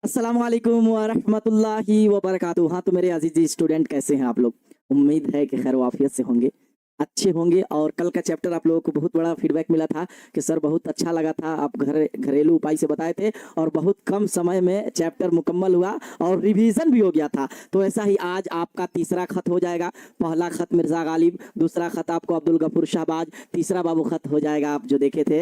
अस्सलाम वालेकुम वरहमतुल्लाहि वबरकातुहू। हाँ, तो मेरे अजीज़ स्टूडेंट कैसे हैं आप लोग? उम्मीद है कि खैर वाफियत से होंगे, अच्छे होंगे। और कल का चैप्टर आप लोगों को बहुत बड़ा फीडबैक मिला था कि सर बहुत अच्छा लगा था, आप घरेलू उपाय से बताए थे और बहुत कम समय में चैप्टर मुकम्मल हुआ और रिवीजन भी हो गया था। तो ऐसा ही आज आपका तीसरा खत हो जाएगा। पहला खत मिर्ज़ा गालिब, दूसरा खत आपको अब्दुल गफूर शाहबाज, तीसरा बाबू खत हो जाएगा आप जो देखे थे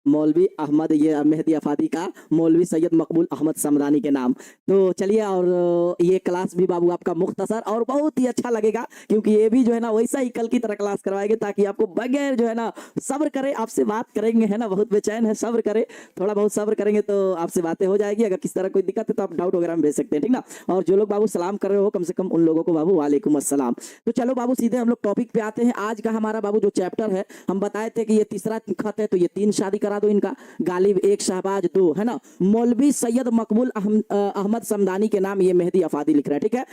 मौलवी अहमद, ये मेहदी अफादी का मौलवी सैयद मकबूल अहमद समदानी के नाम। तो चलिए, और ये क्लास भी बाबू आपका मुख्तसर और बहुत ही अच्छा लगेगा, क्योंकि ये भी जो है ना वैसा ही कल की तरह क्लास करवाएंगे, ताकि आपको बगैर जो है ना सब्र करे आपसे बात करेंगे, है ना, बहुत बेचैन है, सब्र करे, थोड़ा बहुत सब्र करेंगे तो आपसे बातें हो जाएगी। अगर किस तरह कोई दिक्कत है तो आप डाउट वगैरह में भेज सकते हैं, ठीक ना। और जो लोग बाबू सलाम कर रहे हो कम से कम उन लोगों को बाबू वालेकुम अस्सलाम। तो चलो बाबू सीधे हम लोग टॉपिक पे आते हैं। आज का हमारा बाबू जो चैप्टर है, हम बताए थे कि ये तीसरा खत है, तो ये 3 शादी करा दो इनका। गालिब 1, शाहबाज 2, है ना। मौलवी सैयद मकबूल अहमद समदानी के नाम ये मेहदी अफादी लिख रहा है, ठीक है।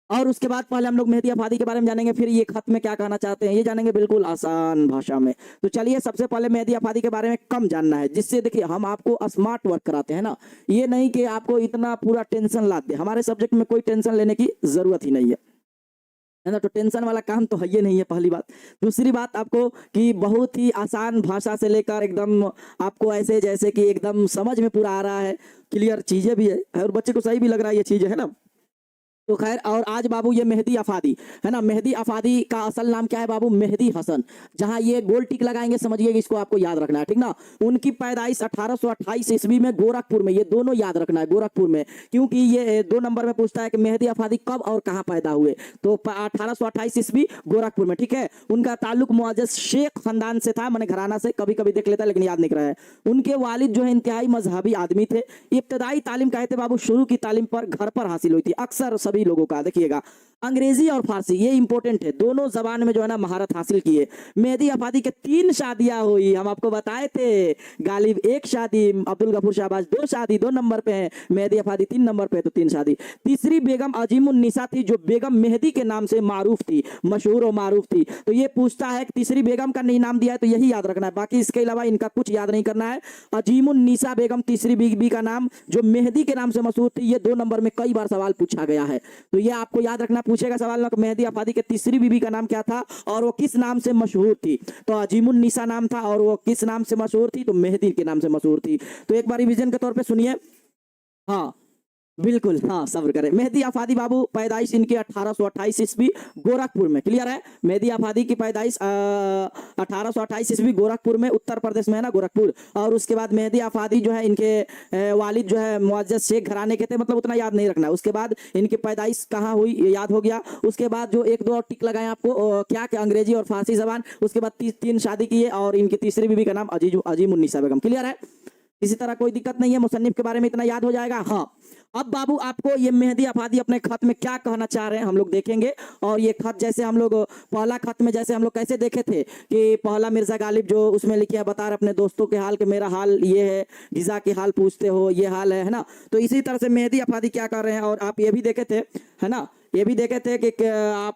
और उसके बाद पहले हम लोग मेहदी अफादी के बारे में जानेंगे, फिर ये खत में क्या कहना चाहते हैं ये जानेंगे बिल्कुल आसान भाषा में। तो चलिए, सबसे पहले मेहदी अफादी के बारे में कम जानना है, जिससे देखिए हम आपको स्मार्ट वर्क कराते हैं ना। ये नहीं कि आपको इतना पूरा टेंशन लाते, हमारे सब्जेक्ट में कोई टेंशन लेने की जरूरत ही नहीं है ना। तो टेंशन वाला काम तो है ही नहीं है, पहली बात। दूसरी बात आपको कि बहुत ही आसान भाषा से लेकर एकदम आपको ऐसे जैसे कि एकदम समझ में पूरा आ रहा है, क्लियर चीजें भी है और बच्चे को सही भी लग रहा है ये चीजें, है ना। तो खैर, और आज बाबू ये मेहदी अफादी है ना, मेहदी अफादी का असल नाम क्या है बाबू? मेहदी हसन। जहां ये गोल टिक लगाएंगे समझिए कि इसको आपको याद रखना है, ठीक ना। उनकी पैदाइश 1828 ईस्वी में गोरखपुर में, ये दोनों याद रखना है, गोरखपुर में। क्योंकि ये 2 नंबर में पूछता है कि मेहदी अफादी कब और कहां पैदा हुए, तो 1828 ईस्वी गोरखपुर में, ठीक है। उनका ताल्लुक मुअज्जज शेख खानदान से था, मैंने घराना से कभी कभी देख लेता लेकिन याद नहीं रहा है। उनके वालिद जो है इंतहाई मजहबी आदमी थे। इब्तदाई तालीम कहते बाबू शुरू की तालीम पर घर पर हासिल हुई थी। अक्सर सभी लोगों का देखिएगा अंग्रेजी और फारसी ये इंपॉर्टेंट है, दोनों जबान में जो है ना महारत हासिल की है। मेहदी अफादी के 3 शादियां हुई, हम आपको बताए थे। गालिब 1 शादी, अब्दुल गफूर शाहबाज 2 शादी, 2 नंबर पे है। मेहदी अफादी 3 नंबर पे है, तो 3 शादी। तीसरी बेगम अजीमुन्निसा थी, जो बेगम मेहदी के नाम से मारूफ थी, मशहूर और मारूफ थी। तो ये पूछता है कि तीसरी बेगम का नहीं नाम दिया है, तो यही याद रखना है, बाकी इसके अलावा इनका कुछ याद नहीं करना है। अजीमुन्निसा बेगम तीसरी बीबी का नाम, जो मेहदी के नाम से मशहूर थी। ये 2 नंबर में कई बार सवाल पूछा गया है, तो ये आपको याद रखना, पूछेगा सवाल में मेहदी अफादी के तीसरी बीबी का नाम क्या था और वो किस नाम से मशहूर थी। तो अजीमुन्निसा नाम था और वो किस नाम से मशहूर थी, तो मेहदी के नाम से मशहूर थी। तो एक बार रिवीजन के तौर पे सुनिए। हाँ बिल्कुल, हाँ सब्र करें। मेहदी अफादी बाबू पैदाइश इनकी 1828 ईस्वी गोरखपुर में, क्लियर है। मेहदी अफादी की पैदाइश 1828 ईस्वी गोरखपुर में, उत्तर प्रदेश में है ना, गोरखपुर। और उसके बाद मेहदी अफादी जो है इनके वालिद जो है मुअज्जज शेख घराने के थे, मतलब उतना याद नहीं रखना। उसके बाद इनकी पैदाइश कहाँ हुई ये याद हो गया। उसके बाद जो 1-2 और टिक लगाए आपको, क्या क्या अंग्रेजी और फारसी जबान। उसके बाद 3 शादी की है और इनकी तीसरी बीबी का नाम अजीमुन्निसा बेगम, क्लियर है। इसी तरह कोई दिक्कत नहीं है, मुसन्निफ के बारे में इतना याद हो जाएगा। हाँ, अब बाबू आपको ये मेहदी अफादी अपने खत में क्या कहना चाह रहे हैं हम लोग देखेंगे। और ये खत जैसे हम लोग पहला खत में जैसे हम लोग कैसे देखे थे कि पहला मिर्जा गालिब जो उसमें लिखे है, बता रहे अपने दोस्तों के हाल के मेरा हाल ये है, गिजा के हाल पूछते हो ये हाल है ना। तो इसी तरह से मेहदी अफादी क्या कर रहे हैं, और आप ये भी देखे थे, है ना, ये भी देखे थे कि आप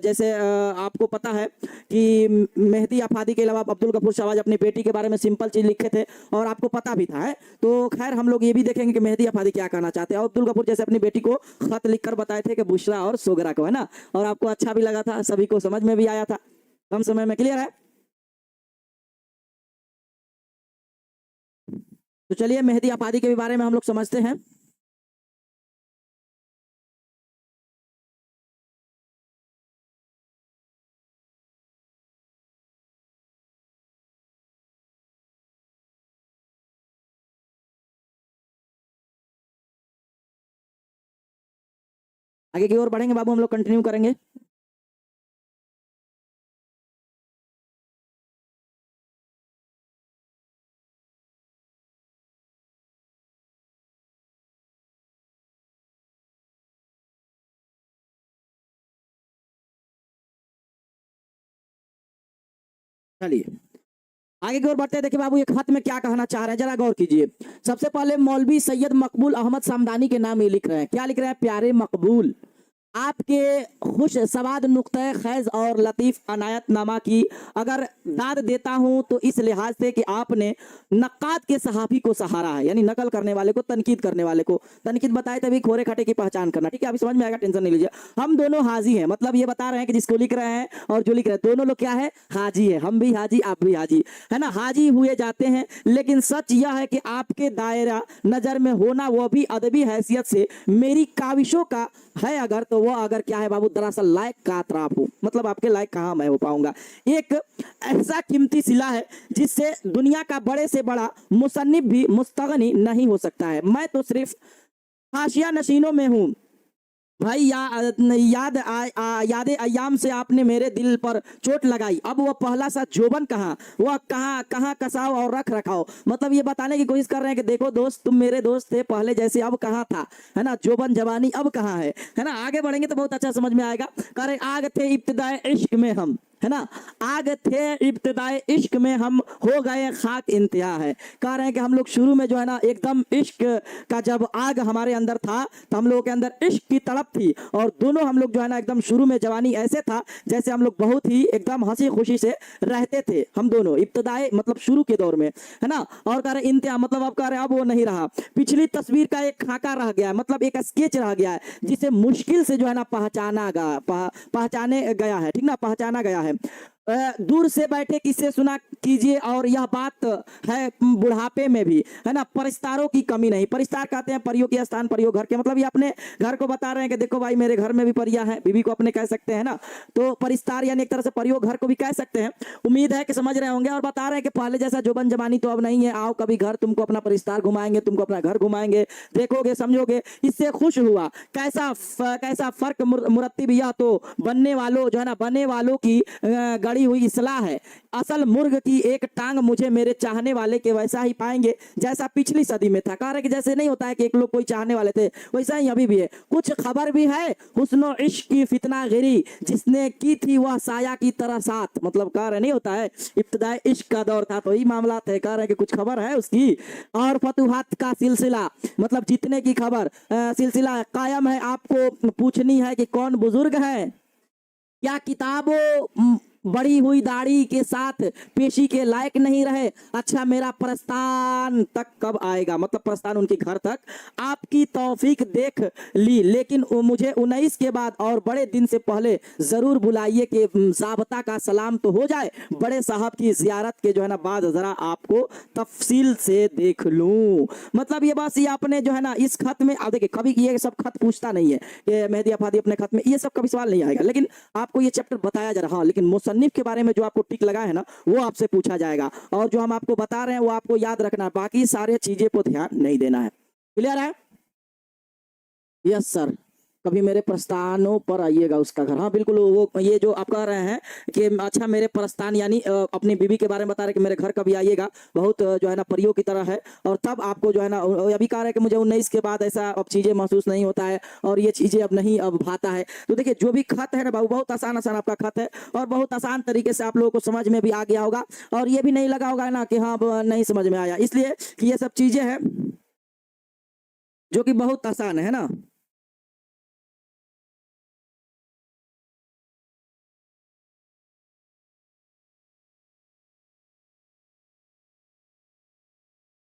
जैसे आपको पता है कि मेहदी अफादी के अलावा अब्दुल गफूर शाहबाज अपनी बेटी के बारे में सिंपल चीज लिखे थे और आपको पता भी था, है। तो खैर हम लोग ये भी देखेंगे कि मेहदी अफादी क्या कहना चाहते हैं। अब्दुल गफूर जैसे अपनी बेटी को खत लिखकर बताए थे कि बुशरा और सोगरा को, है ना, और आपको अच्छा भी लगा था, सभी को समझ में भी आया था कम समय में, क्लियर है। तो चलिए मेहदी अफादी के बारे में हम लोग समझते हैं। आगे की ओर बढ़ेंगे बाबू, हम लोग कंटिन्यू करेंगे। चलिए आगे की ओर बढ़ते हैं। देखिए बाबू ये खत में क्या कहना चाह रहे हैं, जरा गौर कीजिए। सबसे पहले मौलवी सैयद मकबूल अहमद समदानी के नाम ये लिख रहे हैं, क्या लिख रहे हैं? प्यारे मकबूल आपके खुश सवाद नुक्ते खैज और लतीफ़ अनायतनामा की अगर दाद देता हूं तो इस लिहाज से कि आपने नक्काद के सहाफ़ी को सहारा है, यानी नकल करने वाले को, तनकीद करने वाले को। तनकीद बताए तभी खोरे खटे की पहचान करना, ठीक है, अभी समझ में आएगा, टेंशन नहीं लीजिए। हम दोनों हाजी हैं, मतलब ये बता रहे हैं कि जिसको लिख रहे हैं और जो लिख रहे हैं दोनों लोग क्या है, हाजी है। हम भी हाजी, आप भी हाजी, है ना, हाजी हुए जाते हैं। लेकिन सच यह है कि आपके दायरा नज़र में होना, वो भी अदबी हैसियत से मेरी काविशों का है अगर, तो वो अगर क्या है बाबू, दरअसल लायक का अतराफ हूँ, मतलब आपके लायक कहाँ मैं हो पाऊंगा। एक ऐसा कीमती सिला है जिससे दुनिया का बड़े से बड़ा मुसन्निफ भी मुस्तगनी नहीं हो सकता है। मैं तो सिर्फ हाशिया नशीनों में हूँ भाई। याद अयाम से आपने मेरे दिल पर चोट लगाई, अब वो पहला सा जोबन कहाँ, वह कहाँ कहाँ कसाओ और रख रखाओ। मतलब ये बताने की कोशिश कर रहे हैं कि देखो दोस्त, तुम मेरे दोस्त थे पहले जैसे, अब कहाँ था, है ना, जोबन जवानी अब कहाँ है ना। आगे बढ़ेंगे तो बहुत अच्छा समझ में आएगा। कह रहे आग थे इब्तिदाए इश्क में हम, है ना, आग थे इब्तिदाए इश्क में हम, हो गए खाक इंतहा है। कह रहे हैं कि हम लोग शुरू में जो है ना एकदम इश्क का जब आग हमारे अंदर था तो हम लोगों के अंदर इश्क की तड़प थी, और दोनों हम लोग जो है ना एकदम शुरू में जवानी ऐसे था जैसे हम लोग बहुत ही एकदम हंसी खुशी से रहते थे हम दोनों, इब्तिदाए मतलब शुरू के दौर में, है ना। और कह रहे इंतहा मतलब अब कह रहे अब वो नहीं रहा, पिछली तस्वीर का एक खाका रह गया है, मतलब एक स्केच रह गया है जिसे मुश्किल से जो है ना पहचाने गया है, ठीक ना, पहचाना गया है। दूर से बैठे किससे सुना कीजिए, और यह बात है बुढ़ापे में भी, है ना, परिस्तारों की कमी नहीं। परिस्तार कहते हैं परियों के स्थान, परियों घर के, मतलब ये अपने घर को बता रहे हैं कि देखो भाई मेरे घर में भी परियां हैं, बीवी को अपने कह सकते हैं ना, तो परिस्तार यानी एक तरह से परियों घर को भी कह सकते हैं। उम्मीद है कि समझ रहे होंगे। और बता रहे हैं कि पहले जैसा जोबन जवानी तो अब नहीं है, आओ कभी घर तुमको अपना परिस्तार घुमाएंगे, तुमको अपना घर घुमाएंगे, देखोगे समझोगे। इससे खुश हुआ, कैसा फर्क मुरत्तिब, यह तो बनने वालों जो है ना, बने वालों की गड़ी हुई इसलाह है। असल मुर्ग की एक टांग मुझे मेरे चाहने वाले के वैसा ही पाएंगे जैसा पिछली सदी में था। कह रहे कि जैसे नहीं होता है कि एक लोग कोई चाहने वाले थे, वैसा ही अभी भी है। कुछ खबर भी है हुस्नो इश्क की फितना गिरी, जिसने की थी वह साया की तरह साथ। मतलब कह रहे नहीं होता है इब्तिदाई इश्क का दौर था तो यही मामला थे। कह रहे कि कुछ खबर है उसकी। और फतुहात का सिलसिला, मतलब जीतने की खबर, सिलसिला कायम है। आपको पूछनी है कि कौन बुजुर्ग है, क्या किताबों बड़ी हुई दाढ़ी के साथ पेशी के लायक नहीं रहे। अच्छा मेरा प्रस्थान तक कब आएगा, मतलब प्रस्थान उनके घर तक आपकी तौफीक देख ली, लेकिन मुझे 19 के बाद और बड़े दिन से पहले जरूर बुलाइए कि ज़ाबता का सलाम तो हो जाए, बड़े साहब की जियारत के जो है ना बाद जरा आपको तफसील से देख लूं। मतलब ये बस ये आपने जो है ना इस खत में, आप देखिए कभी ये सब खत पूछता नहीं है कि मेहदी अफादी अपने खत में, ये सब कभी सवाल नहीं आएगा, लेकिन आपको ये चैप्टर बताया जा रहा। हाँ, लेकिन मुसन्निफ के बारे में जो आपको टिक लगा है ना वो आपसे पूछा जाएगा, और जो हम आपको बता रहे हैं वो आपको याद रखना है, बाकी सारे चीजें पर ध्यान नहीं देना है। क्लियर है? यस सर, कभी मेरे प्रस्थानों पर आइएगा उसका घर। हाँ बिल्कुल, वो ये जो आप कह रहे हैं कि अच्छा मेरे प्रस्थान यानी अपनी बीवी के बारे में बता रहे कि मेरे घर कभी आइएगा, बहुत जो है ना परियों की तरह है, और तब आपको जो है ना अभी कह रहे हैं कि मुझे 19 के बाद ऐसा अब चीज़ें महसूस नहीं होता है और ये चीज़ें अब नहीं अब भाता है। तो देखिए जो भी खत है ना बाबू, बहुत आसान आसान आपका खत है और बहुत आसान तरीके से आप लोगों को समझ में भी आ गया होगा, और ये भी नहीं लगा होगा ना कि हाँ नहीं समझ में आया, इसलिए कि ये सब चीज़ें हैं जो कि बहुत आसान है ना।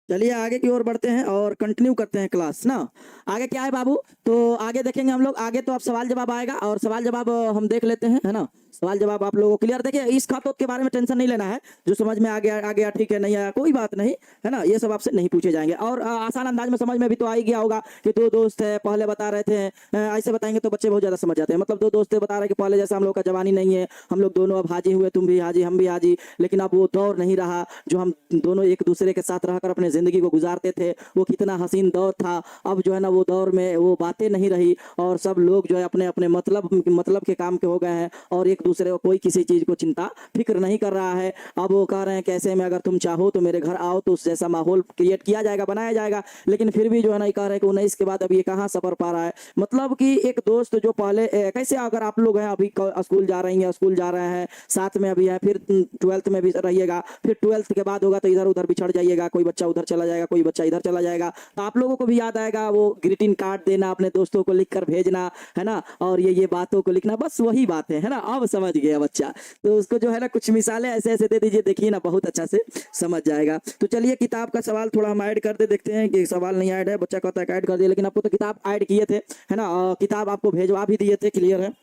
चलिए आगे की ओर बढ़ते हैं और कंटिन्यू करते हैं क्लास ना। आगे क्या है बाबू, तो आगे देखेंगे हम लोग। आगे तो अब सवाल जवाब आएगा और सवाल जवाब हम देख लेते हैं, है ना। सवाल जवाब आप लोगों को क्लियर। देखिए इस खातों के बारे में टेंशन नहीं लेना है, जो समझ में आ गया ठीक है, नहीं आया कोई बात नहीं, है ना, ये सब आपसे नहीं पूछे जाएंगे। और आसान अंदाज में समझ में भी तो आ ही गया होगा कि दो दोस्त है, पहले बता रहे थे, ऐसे बताएंगे तो बच्चे बहुत ज्यादा समझ जाते हैं। मतलब दो दोस्त बता रहे कि पहले जैसा हम लोग का जवानी नहीं है, हम लोग दोनों अब हाजी हुए, तुम भी हाजी हम भी हाजी, लेकिन अब वो दौर नहीं रहा जो हम दोनों एक दूसरे के साथ रहकर अपने जिंदगी को गुजारते थे, वो कितना हसीन दौर था। अब जो है ना वो दौर में वो बातें नहीं रही और सब लोग जो है अपने अपने मतलब के काम के हो गए हैं और एक दूसरे को कोई किसी चीज को चिंता फिक्र नहीं कर रहा है। अब वो कह रहे हैं कैसे में अगर तुम चाहो तो मेरे घर आओ तो उस जैसा माहौल क्रिएट किया जाएगा, बनाया जाएगा। लेकिन फिर भी जो है ना कह रहे हैं कि 19 के बाद अब ये कहाँ सफर पा रहा है। मतलब कि एक दोस्त जो पहले कैसे अगर आप लोग हैं अभी स्कूल जा रही हैं, स्कूल जा रहे हैं, साथ में अभी है, फिर 12th में भी रहिएगा, फिर 12th के बाद होगा तो इधर उधर बिछड़ जाइएगा, कोई बच्चा उधर चला जाएगा, कोई बच्चा इधर चला जाएगा, तो आप लोगों को भी याद आएगा वो ग्रीटिंग कार्ड देना, अपने दोस्तों को लिख कर भेजना, है ना, और ये बातों को लिखना, बस वही बात है ना। अब समझ गया बच्चा, तो उसको जो है ना कुछ मिसालें ऐसे ऐसे दे दीजिए, देखिए ना बहुत अच्छा से समझ जाएगा। तो चलिए किताब का सवाल थोड़ा हम ऐड कर दे, देखते हैं कि सवाल नहीं ऐड है, बच्चा कहता है ऐड कर दिया, लेकिन आपको तो किताब ऐड किए थे, है ना, किताब आपको भेजवा भी दिए थे, क्लियर है।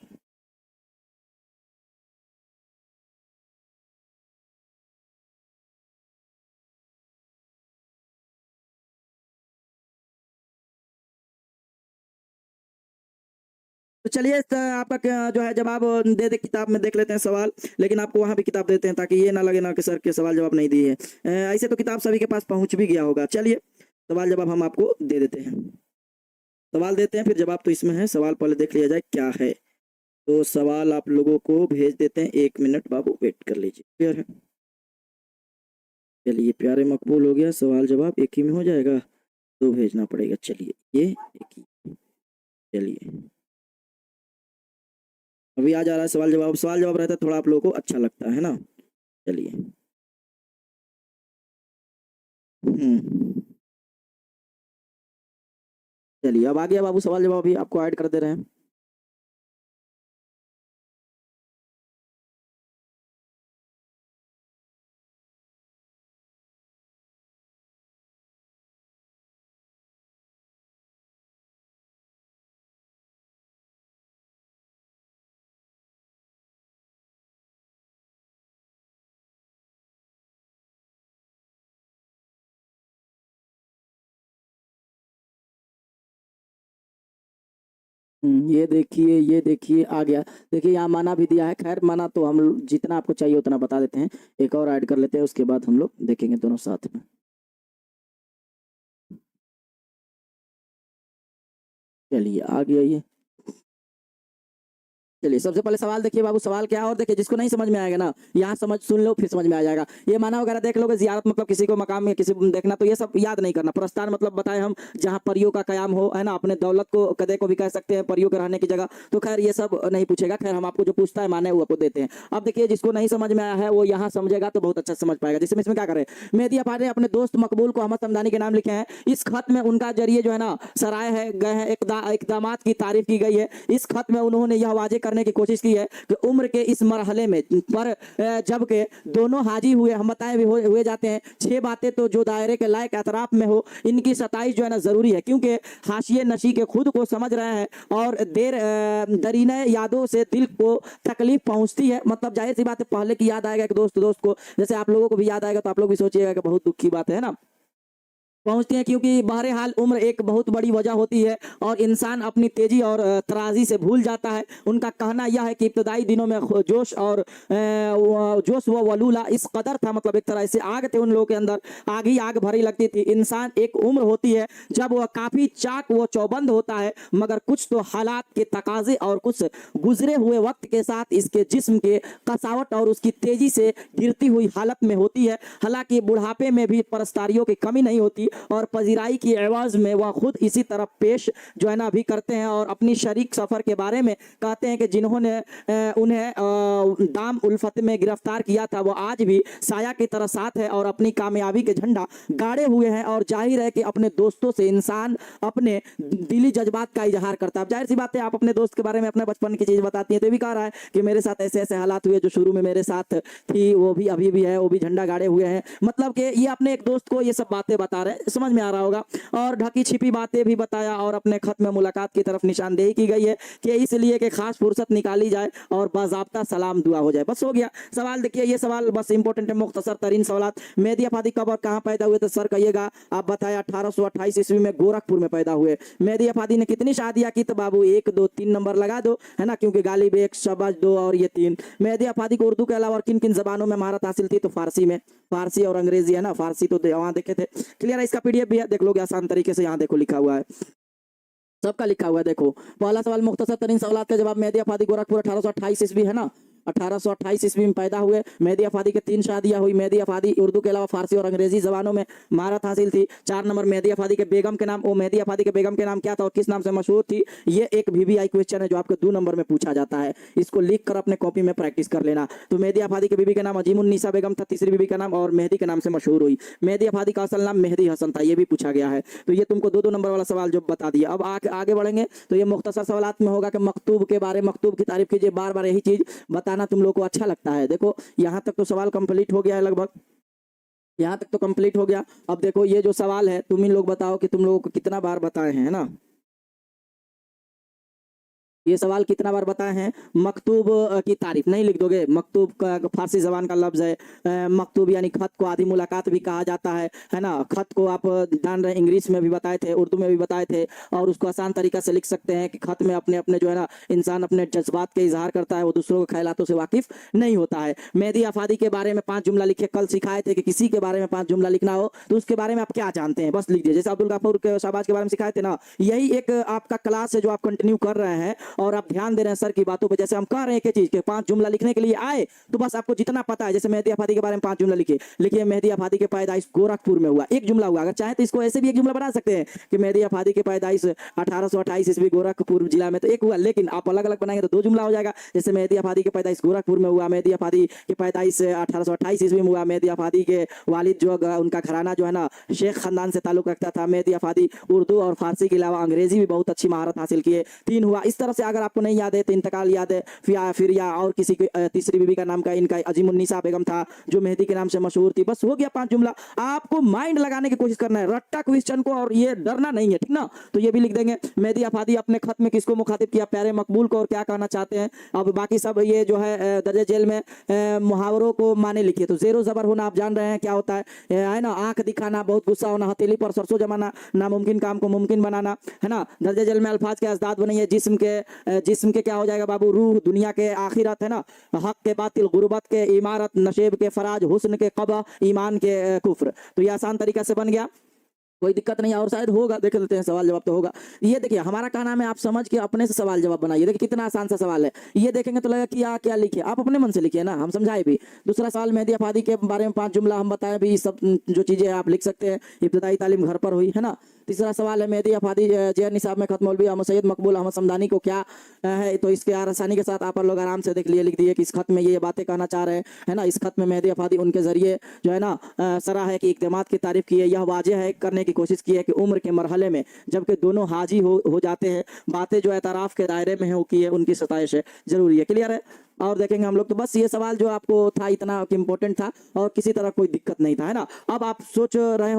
तो चलिए आपका जो है जवाब दे दे, किताब में देख लेते हैं सवाल, लेकिन आपको वहां भी किताब देते हैं ताकि ये ना लगे ना कि सर के सवाल जवाब नहीं दिए। ऐसे तो किताब सभी के पास पहुंच भी गया होगा। चलिए सवाल जवाब हम आपको दे देते हैं, सवाल देते हैं फिर जवाब तो इसमें है, सवाल पहले देख लिया जाए क्या है। तो सवाल आप लोगों को भेज देते हैं, 1 मिनट बाबू वेट कर लीजिए, क्लियर है। चलिए प्यारे मकबूल हो गया, सवाल जवाब एक ही में हो जाएगा तो भेजना पड़ेगा। चलिए ये एक ही, चलिए अभी आ जा रहा है सवाल जवाब। सवाल जवाब रहता है थोड़ा आप लोगों को अच्छा लगता है ना। चलिए चलिए अब आ गया बाबू सवाल जवाब, भी आपको ऐड कर दे रहे हैं। ये देखिए आ गया। देखिए यहाँ माना भी दिया है, खैर माना तो हम जितना आपको चाहिए उतना बता देते हैं, एक और ऐड कर लेते हैं, उसके बाद हम लोग देखेंगे दोनों साथ में। चलिए आ गया ये। चलिए सबसे पहले सवाल देखिए बाबू, सवाल क्या है, और देखिए जिसको नहीं समझ में आएगा ना यहाँ समझ सुन लो फिर समझ में आ जाएगा। ये माना वगैरह देख लोगे, जियारत मतलब किसी को मकाम में किसी देखना, तो ये सब याद नहीं करना। प्रस्थान मतलब बताए हम जहाँ परियों का कयाम हो, है ना, अपने दौलत को कदे को भी कह सकते हैं, परियों के रहने की जगह। तो खैर ये सब नहीं पूछेगा, खैर हम आपको जो पूछता है माने वो आपको देते हैं। अब देखिए जिसको नहीं समझ में आया है वो यहाँ समझेगा तो बहुत अच्छा समझ पाएगा। जिसमें इसमें क्या करें, मेहदी अफाद ने अपने दोस्त मकबूल को अहमद समदानी के नाम लिखे हैं। इस खत में उनका जरिए जो है ना सराय है गए हैं, इकदामात की तारीफ की गई है। इस खत में उन्होंने यह वाजे करने की कोशिश की है कि उम्र के इस मरहले में पर जबकि दोनों हाजी हुए, हम बताए भी हुए जाते हैं, 6 बातें तो जो दायरे के लायक एतराफ में हो, इनकी 27 जो है ना जरूरी है, क्योंकि हाशिए नशी के खुद को समझ रहे हैं और दरीने यादों से दिल को तकलीफ पहुंचती है। मतलब जाहिर सी बात है, पहले की याद आएगा कि दोस्त को, जैसे आप लोगों को भी याद आएगा तो आप लोग भी सोचिएगा कि बहुत दुख की बात है ना, पहुंचती हैं, क्योंकि बहरहाल उम्र एक बहुत बड़ी वजह होती है और इंसान अपनी तेजी और तराजी से भूल जाता है। उनका कहना यह है कि इब्तदाई दिनों में जोश व वलूला इस कदर था, मतलब एक तरह से आग थे उन लोगों के अंदर, आग ही आग भरी लगती थी। इंसान एक उम्र होती है जब वह काफी चाक व चौबंद होता है, मगर कुछ तो हालात के तकाजे और कुछ गुजरे हुए वक्त के साथ इसके जिस्म के कसावट और उसकी तेजी से गिरती हुई हालत में होती है। हालांकि बुढ़ापे में भी परस्तारियों की कमी नहीं होती और पजीराई की आवाज में वह खुद इसी तरफ पेश जो है ना अभी करते हैं और अपनी शरीक सफर के बारे में कहते हैं कि जिन्होंने उन्हें दाम उल्फत में गिरफ्तार किया था वो आज भी साया की तरह साथ है और अपनी कामयाबी के झंडा गाड़े हुए हैं। और जाहिर है कि अपने दोस्तों से इंसान अपने दिली जज्बात का इजहार करता है। जाहिर सी बात है, आप अपने दोस्त के बारे में अपने बचपन की चीज बताती है, तो भी कह रहा है कि मेरे साथ ऐसे ऐसे हालात हुए, जो शुरू में मेरे साथ थी वो भी अभी भी है, वो भी झंडा गाड़े हुए हैं। मतलब कि ये अपने एक दोस्त को ये सब बातें बता रहे हैं, समझ में आ रहा होगा। और ढकी छिपी बातें भी बताया और अपने खत में मुलाकात की तरफ निशानदेही की गई है कि इसलिए कि खास फुर्सत निकाली जाए और बाज़ाब्ता सलाम दुआ हो जाए। बस हो गया सवाल। देखिए ये सवाल बस इंपॉर्टेंट है, मुख्तसर तरीन सवाल। मेहदी अफादी कब और कहाँ पैदा हुए, तो सर कहिएगा आप बताया 1828 ईस्वी में गोरखपुर में पैदा हुए। मेहदी अफादी ने कितनी शादियां की, तो बाबू 1 2 3 नंबर लगा दो, है ना, क्योंकि गालिब 1, शबाज 2 और ये 3। मेहदी अफादी को उर्दू के अलावा किन किन जबानों में महारत हासिल थी, तो फारसी में, फारसी और अंग्रेजी, है ना, फारसी तो वहां देखे थे, क्लियर है। इसका पीडीएफ भी है, देख लोगे आसान तरीके से, यहाँ देखो लिखा हुआ है, सबका लिखा हुआ है। देखो पहला सवाल मुख्तसर तरीन सवाल का जवाब, मेहदी अफादी गोरखपुर 1828 ईस्वी, है ना। 1828 ईस्वी में पैदा हुए। मेहदी अफादी के 3 शादियां हुई। मेहदी अफादी उर्दू के अलावा फारसी और अंग्रेजी जबानों में महारत हासिल थी। 4 नंबर मेहदी अफादी के बेगम के नाम, वो मेहदी अफादी के बेगम के नाम क्या था और किस नाम से मशहूर थी, ये एक VVI क्वेश्चन है जो आपको 2 नंबर में पूछा जाता है। इसको लिख कर अपने कॉपी में प्रैक्टिस कर लेना। तो मेहदी अफादी के बीबी का नाम अजीमुन्निसा बेगम था, तीसरी बीबी का नाम, और मेहदी के नाम से मशहूर हुई। मेहदी अफादी का असल नाम मेहदी हसन था, ये भी पूछा गया है। तो ये तुमको 2-2 नंबर वाला सवाल जो बता दिया। अब आगे बढ़ेंगे तो ये मुख्तसर सवालात में होगा कि मकतूब के बारे, मकतूब की तारीफ कीजिए। बार बार यही चीज बताना तुम लोग को अच्छा लगता है। देखो यहाँ तक तो सवाल कंप्लीट हो गया है लगभग, यहाँ तक तो कंप्लीट हो गया। अब देखो ये जो सवाल है तुम इन लोग बताओ कि तुम लोगों को कितना बार बताए हैं, है ना। ये सवाल कितना बार बताए हैं। मकतूब की तारीफ नहीं लिख दोगे। मकतूब का फारसी जबान का लफ्ज है। मकतूब यानी खत को आधी मुलाकात भी कहा जाता है ना। खत को आप जान रहे इंग्लिश में भी बताए थे, उर्दू में भी बताए थे, और उसको आसान तरीका से लिख सकते हैं कि खत में अपने अपने जो है ना इंसान अपने जज्बात के इजहार करता है, वो दूसरों के ख्यालातों से वाकिफ नहीं होता है। मेहदी अफादी के बारे में 5 जुमला लिखे। कल सिखाए थे कि किसी के बारे में 5 जुमला लिखना हो तो उसके बारे में आप क्या जानते हैं बस लिख दीजिए। जैसे अब्दुल गफूर के शहबाज के बारे में सिखाए थे ना, यही एक आपका क्लास है जो आप कंटिन्यू कर रहे हैं और आप ध्यान दे रहे हैं सर की बातों पे। जैसे हम कह रहे हैं कि चीज के 5 जुमला लिखने के लिए आए तो बस आपको जितना पता है, जैसे मेहदी अफादी के बारे में 5 जुमला लिखिए। लिखिए मेहदी अफादी के पैदाइश गोरखपुर में हुआ, एक जुमला हुआ। अगर चाहे तो इसको ऐसे भी एक जुमला बना सकते हैं कि मेहदी अफादी के पैदाइश 1828 ईस्वी गोरखपुर जिला में, तो एक हुआ। लेकिन आप अलग अलग बनाएंगे तो 2 जुमला हो जाएगा। जैसे मेहदी अफादी के पैदाइश गोरखपुर में हुआ, मेहदी अफादी के पैदाइश 1828 ईस्वी में हुआ, मेहदी अफादी के वालिद जो उनका घराना जो है ना शेख खानदान से ताल्लुक रखता था, मेहदी अफादी उर्दू और फारसी के अलावा अंग्रेजी भी बहुत अच्छी महारत हासिल किए। 3 हुआ। इस तरह से अगर आपको नहीं याद है तो इंतकाल याद है, फिर या और किसी की तीसरी बीबी का नाम का इनका अजीमुन्निसा बेगम था जो मेहदी के नाम से मशहूर थी। बस हो गया 5 जुमला। आपको माइंड लगाने की कोशिश करना है, रट्टा क्वेश्चन को, और ये डरना नहीं है, ठीक ना। तो ये भी लिख देंगे। मेहदी अफादी अपने खत में किसको मुखातिब किया, प्यारे मकबूल को, और क्या कहना चाहते हैं। अब बाकी सब ये जो है दर्जे जेल में मुहावरों को माने लिखिए। तो जेरो जबर होना आप जान रहे हैं क्या होता है ना। आंख दिखाना, बहुत गुस्सा होना, हथेली पर सरसों जमाना, नामुमकिन काम को मुमकिन बनाना, है ना। दर्जे जेल में अल्फाज के अजदाद बनाइए। जिस्म के क्या हो जाएगा बाबू, रूह, दुनिया के आखिरत, है ना। हक के बातिल, गुर्बत के इमारत, नशेब के फराज, हुस्न के कबा, ईमान के कुफ्र। तो ये आसान तरीका से बन गया, कोई दिक्कत नहीं है। और शायद होगा, देख लेते हैं, सवाल जवाब तो होगा। ये देखिए हमारा क्या नाम है, आप समझ के अपने से सवाल जवाब बनाइए। देखिए कितना आसान सा सवाल है। ये देखेंगे तो लगेगा कि क्या लिखिए, आप अपने मन से लिखिए ना, हम समझाए भी। दूसरा सवाल, मेहदी अफादी के बारे में 5 जुमला हम बताए भी, सब जो चीजें आप लिख सकते हैं। इब्तदाई तालीम घर पर हुई, है ना। तीसरा सवाल है मेहदी अफादी जेर निसाब में खत मौलवी अहमद सैयद मकबूल अहमद समदानी को क्या है। तो इसके आसानी के साथ आप लोग आराम से देख लिए, लिख दिए कि इस खत में ये बातें कहना चाह रहे हैं, है ना। इस खत में मेहदी अफादी उनके जरिए जो है ना सराह है कि इक़दामात की तारीफ की है। यह वाजह है करने की कोशिश की है कि उम्र के मरहले में जबकि दोनों हाजी हो जाते हैं, बातें जो एतराफ़ के दायरे में हो की है, उनकी सताइश है जरूरी है। क्लियर है। और देखेंगे हम लोग। तो बस ये सवाल जो आपको था इतना इम्पोर्टेंट था और किसी तरह कोई दिक्कत नहीं था, है ना। अब आप सोच रहे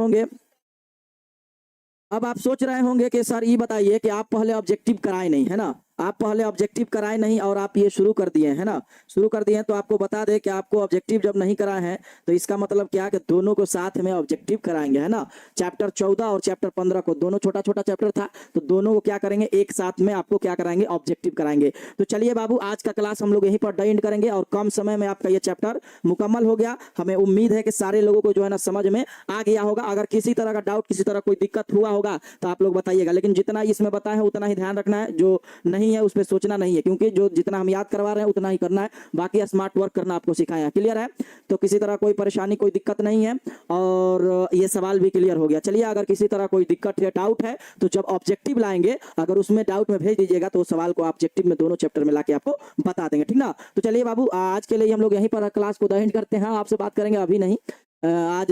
होंगे कि सर ये बताइए कि आप पहले ऑब्जेक्टिव कराए नहीं, है ना। आप पहले ऑब्जेक्टिव कराए नहीं और आप ये शुरू कर दिए, है ना। शुरू कर दिए हैं तो आपको बता दें कि आपको ऑब्जेक्टिव जब नहीं कराए हैं तो इसका मतलब क्या कि दोनों को साथ में ऑब्जेक्टिव कराएंगे, है ना। चैप्टर 14 और चैप्टर 15 को, दोनों छोटा छोटा चैप्टर था, तो दोनों को क्या करेंगे, एक साथ में आपको क्या कराएंगे, ऑब्जेक्टिव कराएंगे। तो चलिए बाबू, आज का क्लास हम लोग यहीं पर एंड करेंगे और कम समय में आपका ये चैप्टर मुकम्मल हो गया। हमें उम्मीद है कि सारे लोगों को जो है ना समझ में आ गया होगा। अगर किसी तरह का डाउट, किसी तरह कोई दिक्कत हुआ होगा तो आप लोग बताइएगा। लेकिन जितना इसमें बताए हैं उतना ही ध्यान रखना है, जो नहीं है उस पर सोचना नहीं है, क्योंकि जो जितना हम याद करवा रहे हैं उतना ही करना है। बाकी स्मार्ट वर्क करना आपको सिखाया है। क्लियर है। तो किसी तरह कोई परेशानी, कोई दिक्कत नहीं है, और ये सवाल भी क्लियर हो गया। चलिए, अगर किसी तरह कोई दिक्कत है, डाउट है, तो जब ऑब्जेक्टिव लाएंगे अगर उसमें डाउट में भेज दीजिएगा तो सवाल को ऑब्जेक्टिव में दोनों चैप्टर में लाके आपको बता देंगे, ठीक ना। तो चलिए बाबू, आज के लिए हम लोग यहीं पर क्लास को एंड करते हैं। आपसे बात करेंगे अभी नहीं, आज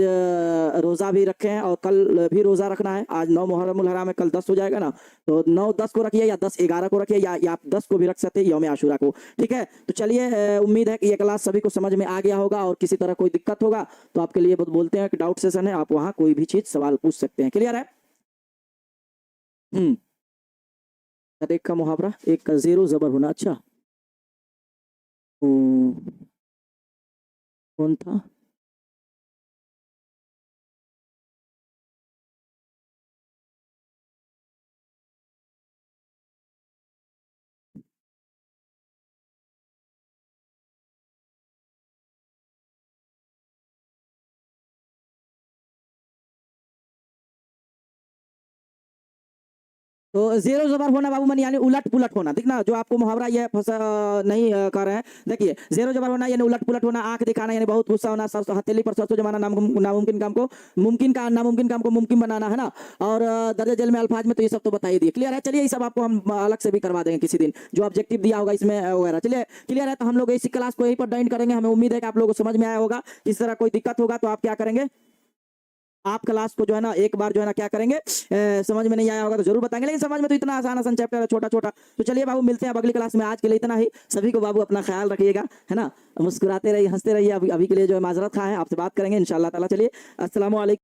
रोज़ा भी रखे हैं और कल भी रोज़ा रखना है। आज 9 मुहर्रमुल हराम है, कल 10 हो जाएगा ना, तो 9-10 को रखिए या 10-11 को रखिए, या आप 10 को भी रख सकते हैं, यौम आशूरा को। ठीक है। तो चलिए, उम्मीद है कि ये क्लास सभी को समझ में आ गया होगा, और किसी तरह कोई दिक्कत होगा तो आपके लिए बोलते हैं कि डाउट सेशन है, आप वहाँ कोई भी चीज़ सवाल पूछ सकते हैं। क्लियर है। एक का मुहावरा, एक का ज़ेरो ज़बर होना। अच्छा, कौन था। तो जेरो जबर होना बाबू मन यानी उलट पुलट होना, ठीक ना, जो आपको मुहावरा ये नहीं कर रहे हैं। देखिए जेरो जबर होना यानी उलट पुलट होना, आंख दिखाना यानी बहुत गुस्सा होना, हथेली पर सरसों जमाना, नामुमकिन काम को नामुमकिन काम को मुमकिन बनाना, है ना। और दर्ज जेल में अल्फाज में तो ये सब तो बता ही दिए, क्लियर है। चलिए ये सब आपको हम अलग से भी करवा देंगे किसी दिन, जो ऑब्जेक्टिव दिया होगा इसमें वगैरह। चलिए क्लियर है, तो हम लोग इसी क्लास को यहीं पर ज्वाइन करेंगे। हमें उम्मीद है कि आप लोगों को समझ में आया होगा। इस तरह कोई दिक्कत होगा तो आप क्या करेंगे, आप क्लास को जो है ना एक बार जो है ना क्या करेंगे, समझ में नहीं आया होगा तो जरूर बताएंगे, लेकिन समझ में तो इतना आसान आसान चैप्टर है, छोटा छोटा। तो चलिए बाबू मिलते हैं अब अगली क्लास में, आज के लिए इतना ही। सभी को बाबू अपना ख्याल रखिएगा, है ना, मुस्कुराते रहिए, हंसते रहिए। अभी के लिए जो है माजरत खा है, आपसे बात करेंगे इंशाल्लाह ताला। चलिए अस्सलाम वालेकुम।